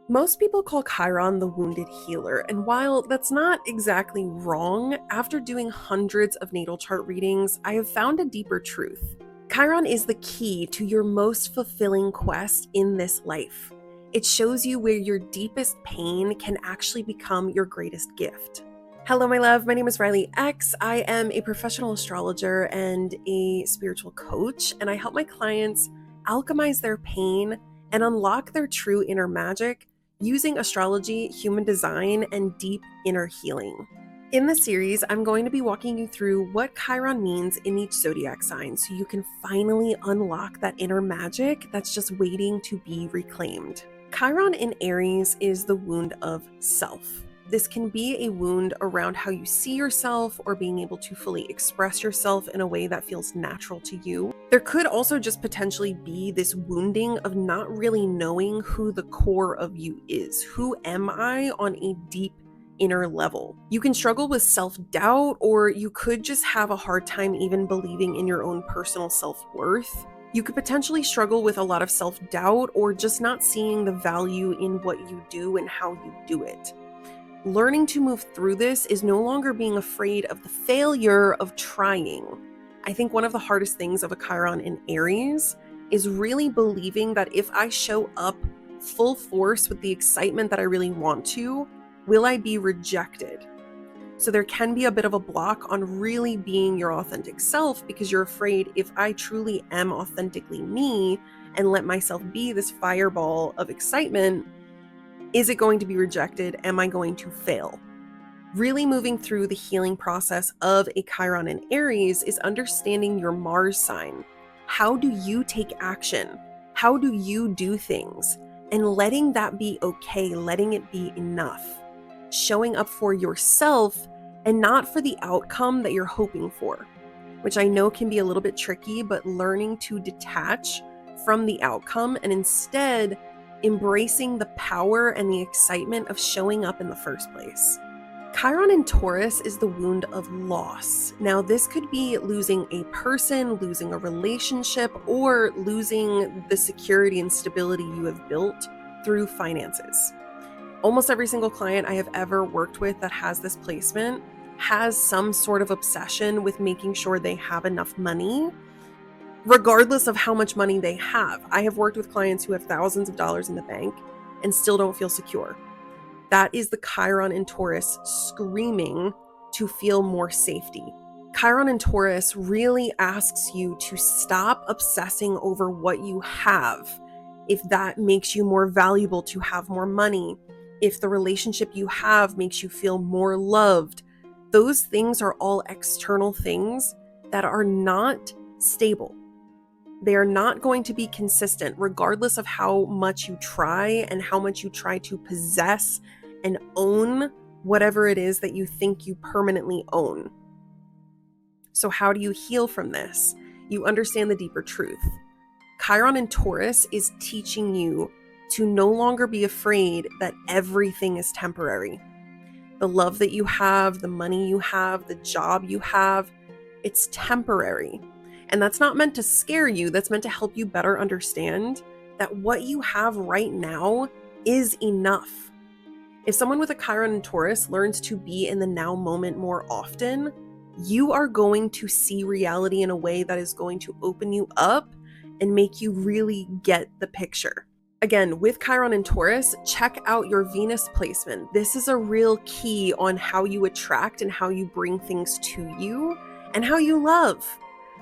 Most people call Chiron the wounded healer, and while that's not exactly wrong, after doing hundreds of natal chart readings, I have found a deeper truth. Chiron is the key to your most fulfilling quest in this life. It shows you where your deepest pain can actually become your greatest gift. Hello, my love. My name is Riley X. I am a professional astrologer and a spiritual coach, and I help my clients alchemize their pain and unlock their true inner magic using astrology, human design, and deep inner healing. In this series, I'm going to be walking you through what Chiron means in each zodiac sign so you can finally unlock that inner magic that's just waiting to be reclaimed. Chiron in Aries is the wound of self. This can be a wound around how you see yourself or being able to fully express yourself in a way that feels natural to you. There could also just potentially be this wounding of not really knowing who the core of you is. Who am I on a deep inner level? You can struggle with self-doubt, or you could just have a hard time even believing in your own personal self-worth. You could potentially struggle with a lot of self-doubt or just not seeing the value in what you do and how you do it. Learning to move through this is no longer being afraid of the failure of trying. I think one of the hardest things of a Chiron in Aries is really believing that if I show up full force with the excitement that I really want to, will I be rejected? So there can be a bit of a block on really being your authentic self because you're afraid if I truly am authentically me and let myself be this fireball of excitement, is it going to be rejected? Am I going to fail? Really moving through the healing process of a Chiron in Aries is understanding your Mars sign. How do you take action? How do you do things? And letting that be okay, letting it be enough. Showing up for yourself and not for the outcome that you're hoping for, which I know can be a little bit tricky, but learning to detach from the outcome and instead embracing the power and the excitement of showing up in the first place. Chiron in Taurus is the wound of loss. Now, this could be losing a person, losing a relationship, or losing the security and stability you have built through finances. Almost every single client I have ever worked with that has this placement has some sort of obsession with making sure they have enough money, regardless of how much money they have. I have worked with clients who have thousands of dollars in the bank and still don't feel secure. That is the Chiron in Taurus screaming to feel more safety. Chiron in Taurus really asks you to stop obsessing over what you have. If that makes you more valuable to have more money, if the relationship you have makes you feel more loved, those things are all external things that are not stable. They are not going to be consistent, regardless of how much you try and how much you try to possess and own whatever it is that you think you permanently own. So how do you heal from this? You understand the deeper truth. Chiron in Taurus is teaching you to no longer be afraid that everything is temporary. The love that you have, the money you have, the job you have, it's temporary. And that's not meant to scare you. That's meant to help you better understand that what you have right now is enough. If someone with a Chiron in Taurus learns to be in the now moment more often, you are going to see reality in a way that is going to open you up and make you really get the picture. Again, with Chiron in Taurus, check out your Venus placement. This is a real key on how you attract and how you bring things to you and how you love.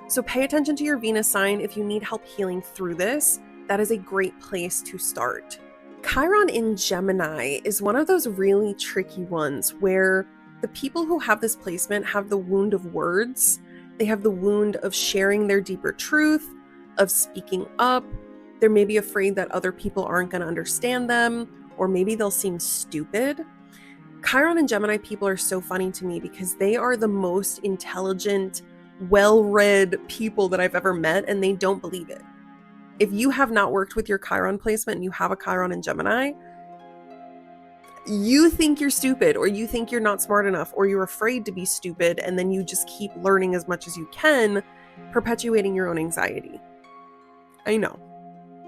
So pay attention to your Venus sign if you need help healing through this. That is a great place to start. Chiron in Gemini is one of those really tricky ones where the people who have this placement have the wound of words. They have the wound of sharing their deeper truth, of speaking up. They're maybe afraid that other people aren't going to understand them, or maybe they'll seem stupid. Chiron and Gemini people are so funny to me because they are the most intelligent, well-read people that I've ever met, and they don't believe it. If you have not worked with your Chiron placement and you have a Chiron in Gemini, you think you're stupid, or you think you're not smart enough, or you're afraid to be stupid, and then you just keep learning as much as you can, perpetuating your own anxiety. I know.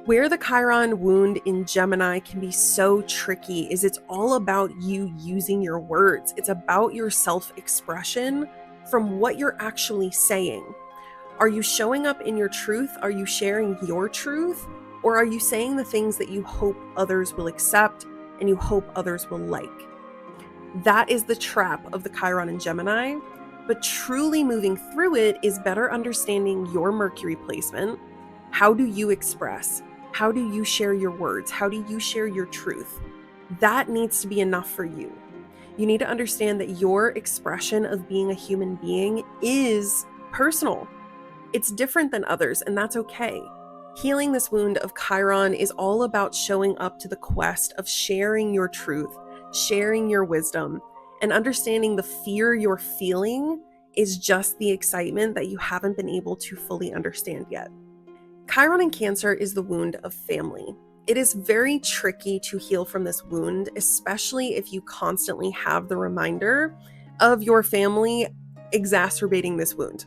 Where the Chiron wound in Gemini can be so tricky is it's all about you using your words. It's about your self-expression from what you're actually saying. Are you showing up in your truth? Are you sharing your truth? Or are you saying the things that you hope others will accept and you hope others will like? That is the trap of the Chiron in Gemini, but truly moving through it is better understanding your Mercury placement. How do you express? How do you share your words? How do you share your truth? That needs to be enough for you. You need to understand that your expression of being a human being is personal. It's different than others, and that's okay. Healing this wound of Chiron is all about showing up to the quest of sharing your truth, sharing your wisdom, and understanding the fear you're feeling is just the excitement that you haven't been able to fully understand yet. Chiron in Cancer is the wound of family. It is very tricky to heal from this wound, especially if you constantly have the reminder of your family exacerbating this wound.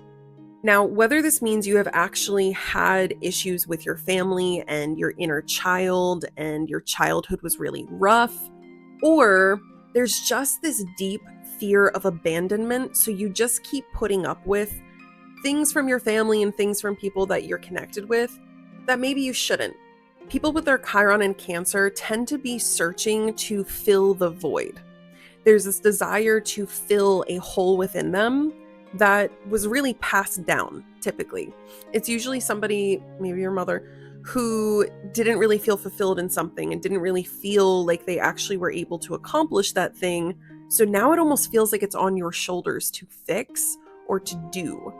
Now, whether this means you have actually had issues with your family and your inner child and your childhood was really rough, or there's just this deep fear of abandonment, so you just keep putting up with things from your family and things from people that you're connected with that maybe you shouldn't. People with their Chiron in Cancer tend to be searching to fill the void. There's this desire to fill a hole within them that was really passed down, typically. It's usually somebody, maybe your mother, who didn't really feel fulfilled in something and didn't really feel like they actually were able to accomplish that thing. So now it almost feels like it's on your shoulders to fix or to do.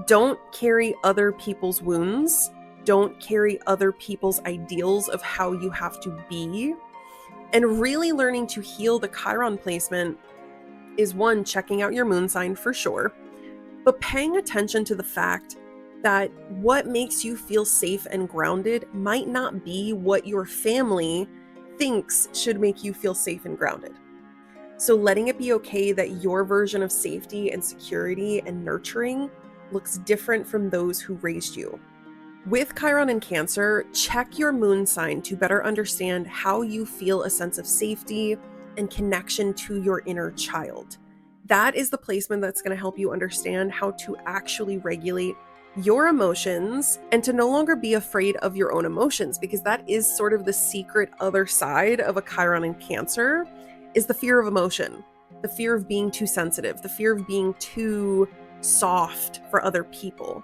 Don't carry other people's wounds. Don't carry other people's ideals of how you have to be. And really learning to heal the Chiron placement is one, checking out your moon sign for sure, but paying attention to the fact that what makes you feel safe and grounded might not be what your family thinks should make you feel safe and grounded. So letting it be okay that your version of safety and security and nurturing looks different from those who raised you. With Chiron in Cancer, check your moon sign to better understand how you feel a sense of safety and connection to your inner child. That is the placement that's going to help you understand how to actually regulate your emotions and to no longer be afraid of your own emotions, because that is sort of the secret other side of a Chiron in Cancer, is the fear of emotion, the fear of being too sensitive, the fear of being too soft for other people.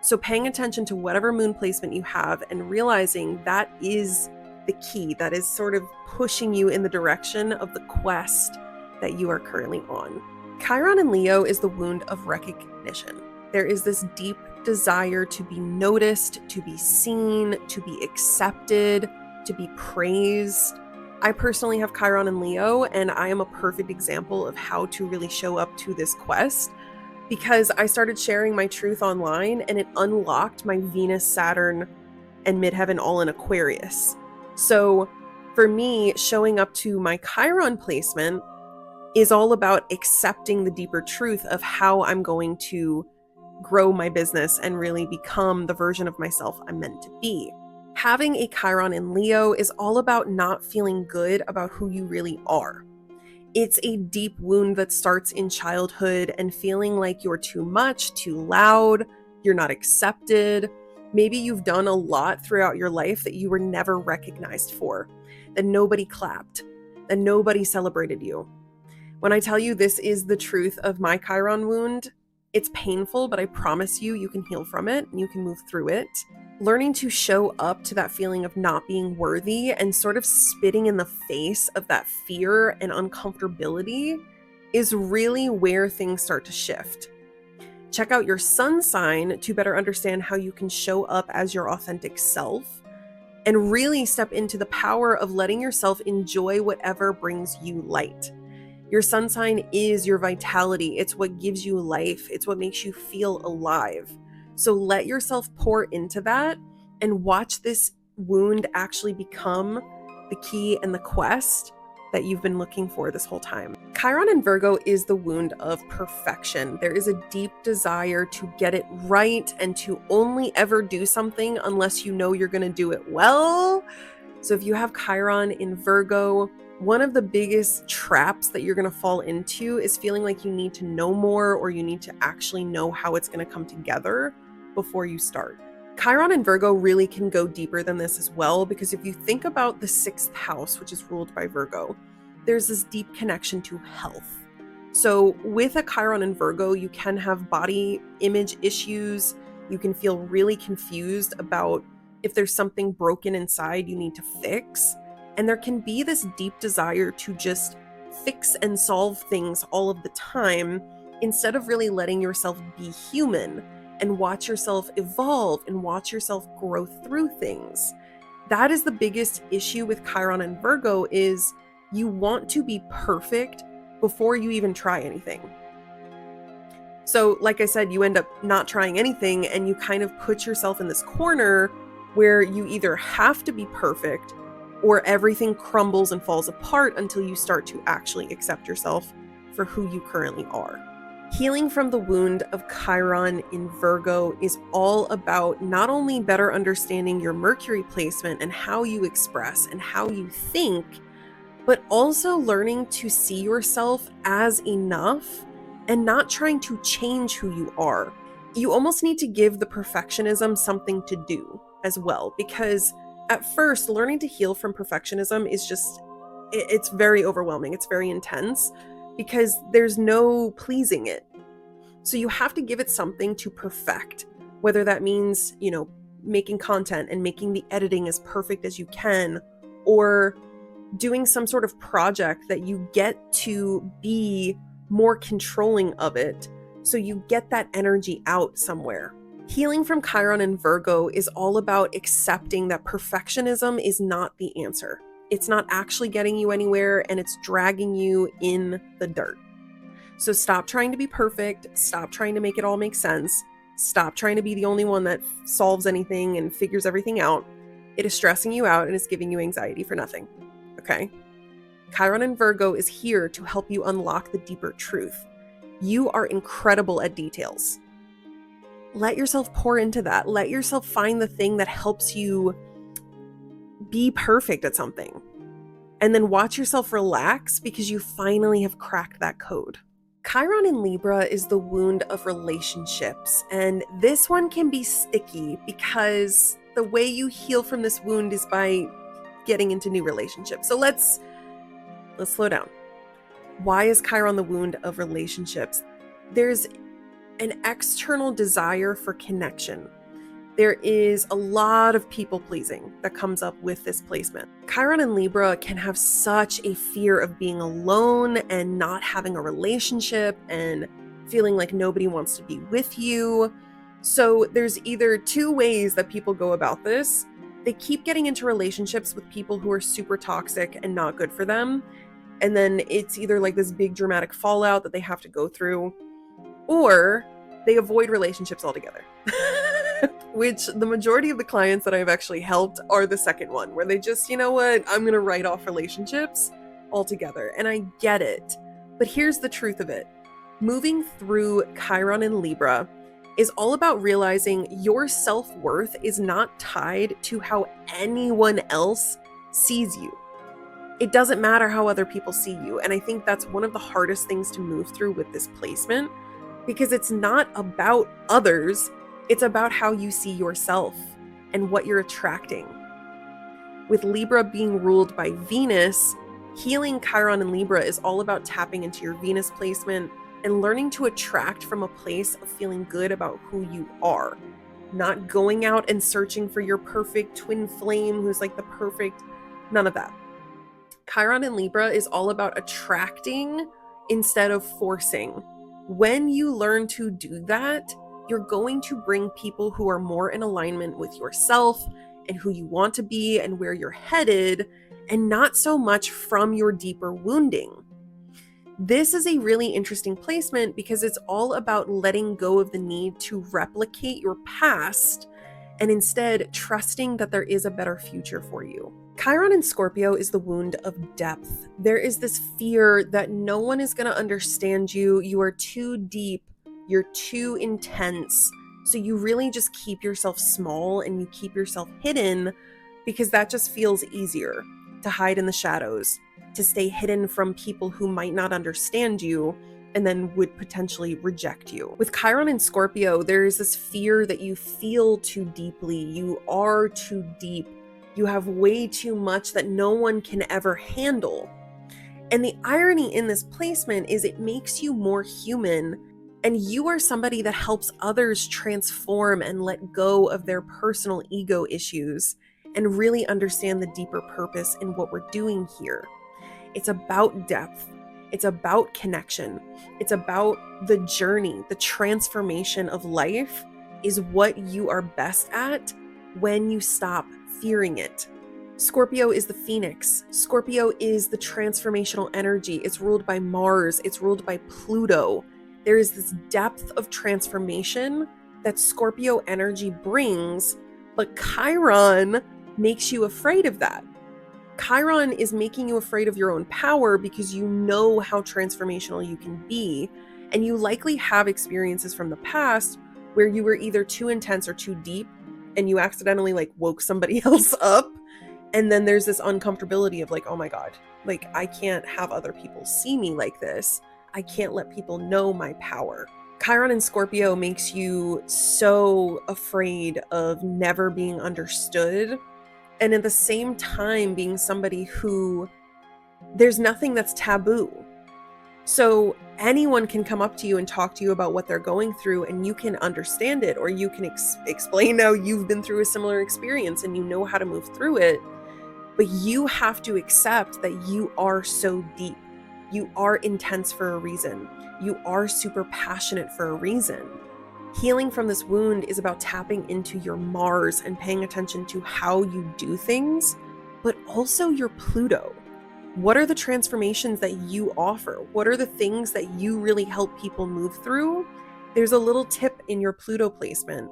So paying attention to whatever moon placement you have and realizing that is the key, that is sort of pushing you in the direction of the quest that you are currently on. Chiron in Leo is the wound of recognition. There is this deep desire to be noticed, to be seen, to be accepted, to be praised. I personally have Chiron in Leo, and I am a perfect example of how to really show up to this quest, because I started sharing my truth online and it unlocked my Venus, Saturn, and midheaven all in Aquarius. So for me, showing up to my Chiron placement is all about accepting the deeper truth of how I'm going to grow my business and really become the version of myself I'm meant to be. Having a Chiron in Leo is all about not feeling good about who you really are. It's a deep wound that starts in childhood and feeling like you're too much, too loud, you're not accepted. Maybe you've done a lot throughout your life that you were never recognized for, that nobody clapped, that nobody celebrated you. When I tell you this is the truth of my Chiron wound, it's painful, but I promise you, you can heal from it and you can move through it. Learning to show up to that feeling of not being worthy and sort of spitting in the face of that fear and uncomfortability is really where things start to shift. Check out your sun sign to better understand how you can show up as your authentic self and really step into the power of letting yourself enjoy whatever brings you light. Your sun sign is your vitality. It's what gives you life. It's what makes you feel alive. So let yourself pour into that and watch this wound actually become the key and the quest that you've been looking for this whole time. Chiron in Virgo is the wound of perfection. There is a deep desire to get it right and to only ever do something unless you know you're going to do it well. So if you have Chiron in Virgo, one of the biggest traps that you're going to fall into is feeling like you need to know more, or you need to actually know how it's going to come together before you start. Chiron in Virgo really can go deeper than this as well, because if you think about the 6th house, which is ruled by Virgo, there's this deep connection to health. So with a Chiron in Virgo, you can have body image issues. You can feel really confused about if there's something broken inside you need to fix. And there can be this deep desire to just fix and solve things all of the time, instead of really letting yourself be human and watch yourself evolve and watch yourself grow through things. That is the biggest issue with Chiron and Virgo, is you want to be perfect before you even try anything. So like I said, you end up not trying anything, and you kind of put yourself in this corner where you either have to be perfect or everything crumbles and falls apart until you start to actually accept yourself for who you currently are. Healing from the wound of Chiron in Virgo is all about not only better understanding your Mercury placement and how you express and how you think, but also learning to see yourself as enough and not trying to change who you are. You almost need to give the perfectionism something to do as well, because at first, learning to heal from perfectionism is just, it's very overwhelming. It's very intense because there's no pleasing it. So you have to give it something to perfect, whether that means, making content and making the editing as perfect as you can, or doing some sort of project that you get to be more controlling of it, so you get that energy out somewhere. Healing from Chiron and Virgo is all about accepting that perfectionism is not the answer. It's not actually getting you anywhere, and it's dragging you in the dirt. So stop trying to be perfect. Stop trying to make it all make sense. Stop trying to be the only one that solves anything and figures everything out. It is stressing you out and it's giving you anxiety for nothing. Okay? Chiron and Virgo is here to help you unlock the deeper truth. You are incredible at details. Let yourself pour into that. Let yourself find the thing that helps you be perfect at something. And then watch yourself relax because you finally have cracked that code. Chiron in Libra is the wound of relationships. And this one can be sticky because the way you heal from this wound is by getting into new relationships. So let's slow down. Why is Chiron the wound of relationships? There's an external desire for connection. There is a lot of people pleasing that comes up with this placement. Chiron in Libra can have such a fear of being alone and not having a relationship and feeling like nobody wants to be with you. So there's either two ways that people go about this. They keep getting into relationships with people who are super toxic and not good for them. And then it's either like this big dramatic fallout that they have to go through, or they avoid relationships altogether. Which the majority of the clients that I've actually helped are the second one, where they just, you know what, I'm going to write off relationships altogether. And I get it. But here's the truth of it. Moving through Chiron in Libra is all about realizing your self-worth is not tied to how anyone else sees you. It doesn't matter how other people see you. And I think that's one of the hardest things to move through with this placement, because it's not about others. It's about how you see yourself and what you're attracting. With Libra being ruled by Venus, healing Chiron in Libra is all about tapping into your Venus placement and learning to attract from a place of feeling good about who you are, not going out and searching for your perfect twin flame who's like the perfect, none of that. Chiron in Libra is all about attracting instead of forcing. When you learn to do that, you're going to bring people who are more in alignment with yourself and who you want to be and where you're headed, and not so much from your deeper wounding. This is a really interesting placement because it's all about letting go of the need to replicate your past and instead trusting that there is a better future for you. Chiron in Scorpio is the wound of depth. There is this fear that no one is going to understand you. You are too deep. You're too intense. So you really just keep yourself small and you keep yourself hidden because that just feels easier to hide in the shadows, to stay hidden from people who might not understand you and then would potentially reject you. With Chiron in Scorpio, there is this fear that you feel too deeply. You are too deep. You have way too much that no one can ever handle. And the irony in this placement is it makes you more human, and you are somebody that helps others transform and let go of their personal ego issues and really understand the deeper purpose in what we're doing here. It's about depth. It's about connection. It's about the journey. The transformation of life is what you are best at when you stop fearing it. Scorpio is the phoenix. Scorpio is the transformational energy. It's ruled by Mars. It's ruled by Pluto. There is this depth of transformation that Scorpio energy brings, but Chiron makes you afraid of that. Chiron is making you afraid of your own power because you know how transformational you can be, and you likely have experiences from the past where you were either too intense or too deep, and you accidentally woke somebody else up. And then there's this uncomfortability of oh my God, I can't have other people see me like this. I can't let people know my power. Chiron in Scorpio makes you so afraid of never being understood. And at the same time, being somebody who there's nothing that's taboo. So anyone can come up to you and talk to you about what they're going through, and you can understand it, or you can explain how you've been through a similar experience and you know how to move through it. But you have to accept that you are so deep. You are intense for a reason. You are super passionate for a reason. Healing from this wound is about tapping into your Mars and paying attention to how you do things, but also your Pluto. What are the transformations that you offer? What are the things that you really help people move through? There's a little tip in your Pluto placement,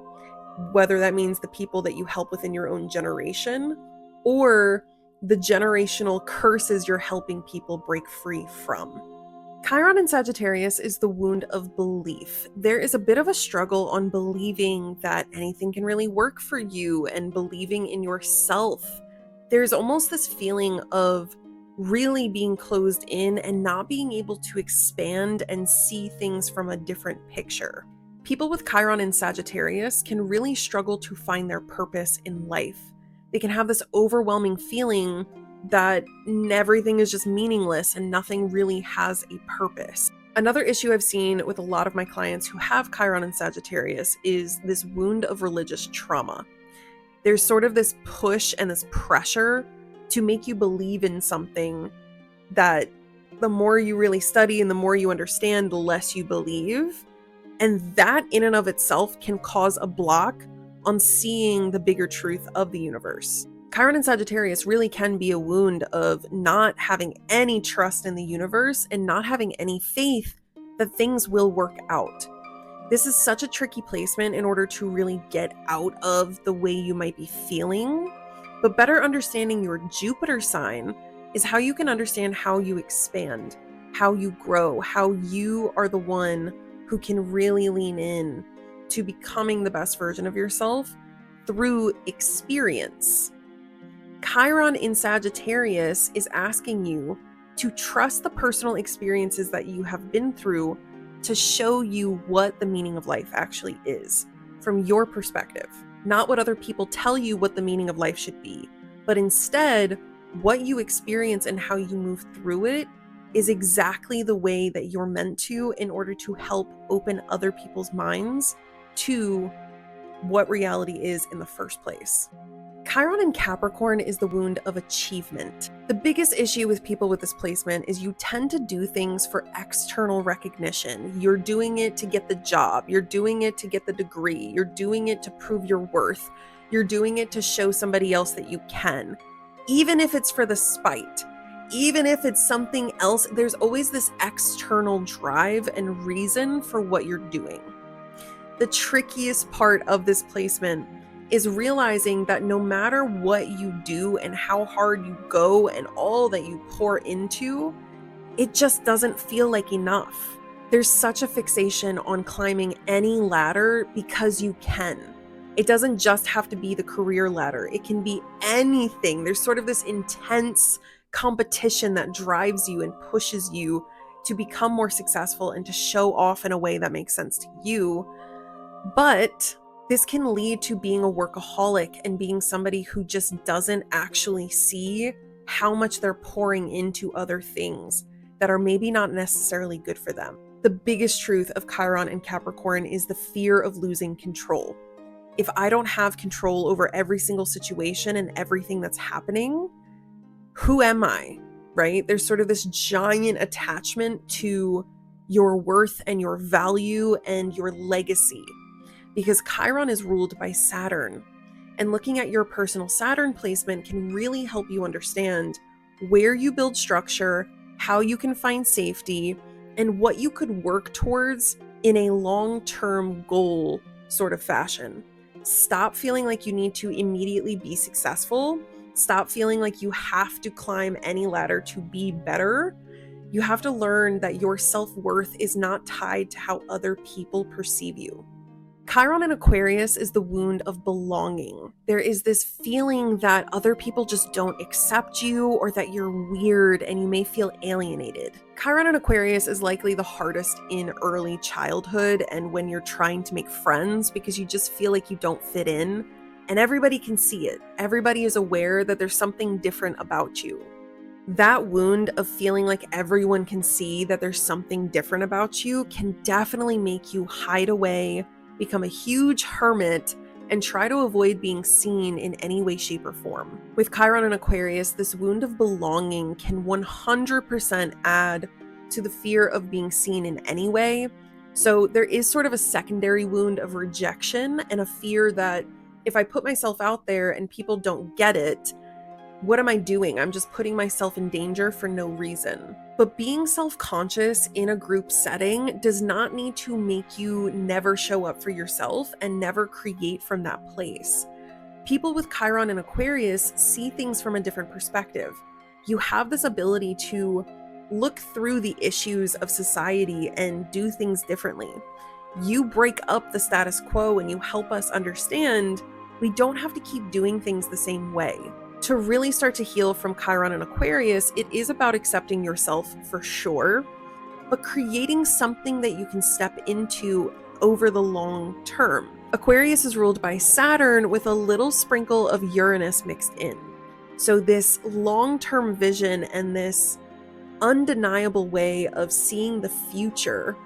whether that means the people that you help within your own generation or the generational curses you're helping people break free from. Chiron in Sagittarius is the wound of belief. There is a bit of a struggle on believing that anything can really work for you and believing in yourself. There's almost this feeling of really being closed in and not being able to expand and see things from a different picture. People with Chiron in Sagittarius can really struggle to find their purpose in life. They can have this overwhelming feeling that everything is just meaningless and nothing really has a purpose. Another issue I've seen with a lot of my clients who have Chiron in Sagittarius is this wound of religious trauma. There's sort of this push and this pressure to make you believe in something that the more you really study and the more you understand, the less you believe. And that in and of itself can cause a block on seeing the bigger truth of the universe. Chiron in Sagittarius really can be a wound of not having any trust in the universe and not having any faith that things will work out. This is such a tricky placement in order to really get out of the way you might be feeling. But better understanding your Jupiter sign is how you can understand how you expand, how you grow, how you are the one who can really lean in to becoming the best version of yourself through experience. Chiron in Sagittarius is asking you to trust the personal experiences that you have been through to show you what the meaning of life actually is from your perspective. Not what other people tell you what the meaning of life should be, but instead what you experience and how you move through it is exactly the way that you're meant to in order to help open other people's minds to what reality is in the first place. Chiron in Capricorn is the wound of achievement. The biggest issue with people with this placement is you tend to do things for external recognition. You're doing it to get the job. You're doing it to get the degree. You're doing it to prove your worth. You're doing it to show somebody else that you can. Even if it's for the spite, even if it's something else, there's always this external drive and reason for what you're doing. The trickiest part of this placement is realizing that no matter what you do and how hard you go and all that you pour into, it just doesn't feel like enough. There's such a fixation on climbing any ladder because you can. It doesn't just have to be the career ladder. It can be anything. There's sort of this intense competition that drives you and pushes you to become more successful and to show off in a way that makes sense to you. But this can lead to being a workaholic and being somebody who just doesn't actually see how much they're pouring into other things that are maybe not necessarily good for them. The biggest truth of Chiron and Capricorn is the fear of losing control. If I don't have control over every single situation and everything that's happening, who am I, right? There's sort of this giant attachment to your worth and your value and your legacy, because Chiron is ruled by Saturn. And looking at your personal Saturn placement can really help you understand where you build structure, how you can find safety, and what you could work towards in a long-term goal sort of fashion. Stop feeling like you need to immediately be successful. Stop feeling like you have to climb any ladder to be better. You have to learn that your self-worth is not tied to how other people perceive you. Chiron in Aquarius is the wound of belonging. There is this feeling that other people just don't accept you, or that you're weird and you may feel alienated. Chiron in Aquarius is likely the hardest in early childhood and when you're trying to make friends, because you just feel like you don't fit in, and everybody can see it. Everybody is aware that there's something different about you. That wound of feeling like everyone can see that there's something different about you can definitely make you hide away, become a huge hermit, and try to avoid being seen in any way, shape, or form. With Chiron and Aquarius, this wound of belonging can 100% add to the fear of being seen in any way. So there is sort of a secondary wound of rejection and a fear that if I put myself out there and people don't get it, what am I doing? I'm just putting myself in danger for no reason. But being self-conscious in a group setting does not need to make you never show up for yourself and never create from that place. People with Chiron and Aquarius see things from a different perspective. You have this ability to look through the issues of society and do things differently. You break up the status quo and you help us understand we don't have to keep doing things the same way. To really start to heal from Chiron and Aquarius, it is about accepting yourself for sure, but creating something that you can step into over the long term. Aquarius is ruled by Saturn with a little sprinkle of Uranus mixed in. So this long-term vision and this undeniable way of seeing the future,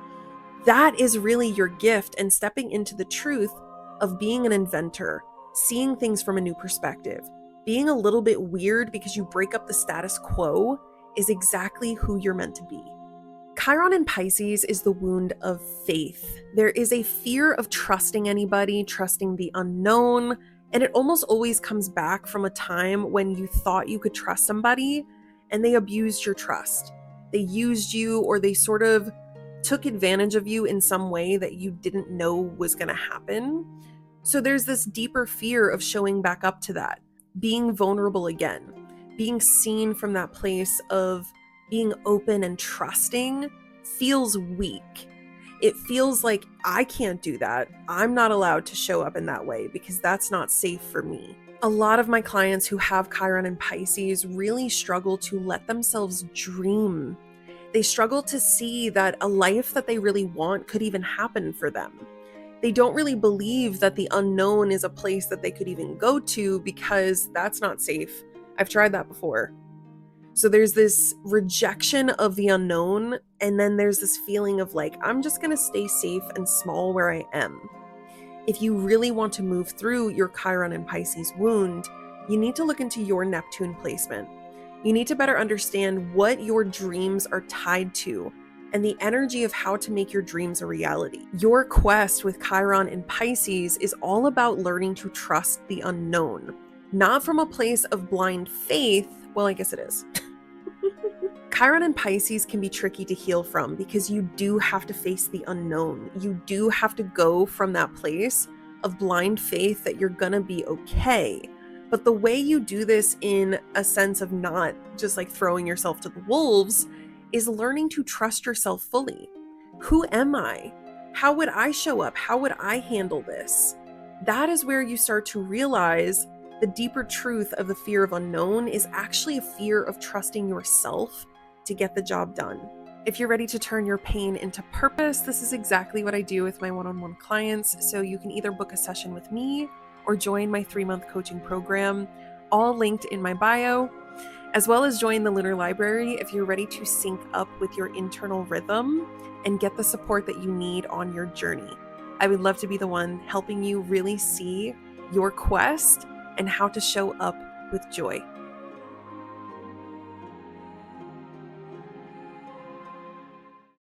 that is really your gift, and stepping into the truth of being an inventor, seeing things from a new perspective. Being a little bit weird because you break up the status quo is exactly who you're meant to be. Chiron in Pisces is the wound of faith. There is a fear of trusting anybody, trusting the unknown, and it almost always comes back from a time when you thought you could trust somebody and they abused your trust. They used you, or they sort of took advantage of you in some way that you didn't know was going to happen. So there's this deeper fear of showing back up to that. Being vulnerable again, being seen from that place of being open and trusting feels weak. It feels like I can't do that. I'm not allowed to show up in that way because that's not safe for me. A lot of my clients who have Chiron and Pisces really struggle to let themselves dream. They struggle to see that a life that they really want could even happen for them. They don't really believe that the unknown is a place that they could even go to because that's not safe. I've tried that before. So there's this rejection of the unknown, and then there's this feeling of like, I'm just going to stay safe and small where I am. If you really want to move through your Chiron and Pisces wound, you need to look into your Neptune placement. You need to better understand what your dreams are tied to and the energy of how to make your dreams a reality. Your quest with Chiron and Pisces is all about learning to trust the unknown, not from a place of blind faith. Well, I guess it is. Chiron and Pisces can be tricky to heal from because you do have to face the unknown. You do have to go from that place of blind faith that you're gonna be okay. But the way you do this in a sense of not just like throwing yourself to the wolves is learning to trust yourself fully. Who am I? How would I show up? How would I handle this? That is where you start to realize the deeper truth of the fear of unknown is actually a fear of trusting yourself to get the job done. If you're ready to turn your pain into purpose, this is exactly what I do with my one-on-one clients. So you can either book a session with me or join my 3-month coaching program, all linked in my bio, as well as join the Lunar Library if you're ready to sync up with your internal rhythm and get the support that you need on your journey. I would love to be the one helping you really see your quest and how to show up with joy.